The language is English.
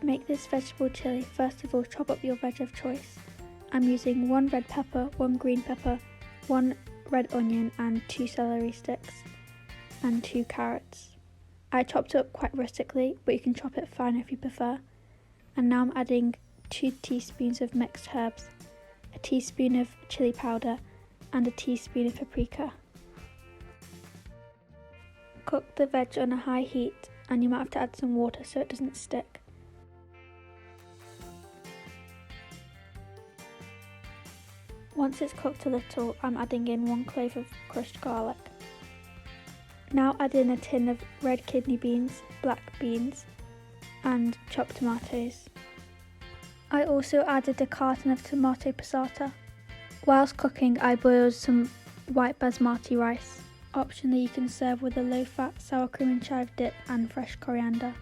To make this vegetable chilli, first of all chop up your veg of choice. I'm using 1 red pepper, 1 green pepper, 1 red onion and 2 celery sticks and 2 carrots. I chopped it up quite rustically, but you can chop it fine if you prefer. And now I'm adding 2 teaspoons of mixed herbs, a teaspoon of chilli powder and a teaspoon of paprika. Cook the veg on a high heat and you might have to add some water so it doesn't stick. Once it's cooked a little, I'm adding in 1 clove of crushed garlic. Now add in a tin of red kidney beans, black beans and chopped tomatoes. I also added a carton of tomato passata. Whilst cooking, I boiled some white basmati rice. Optionally, you can serve with a low-fat sour cream and chive dip and fresh coriander.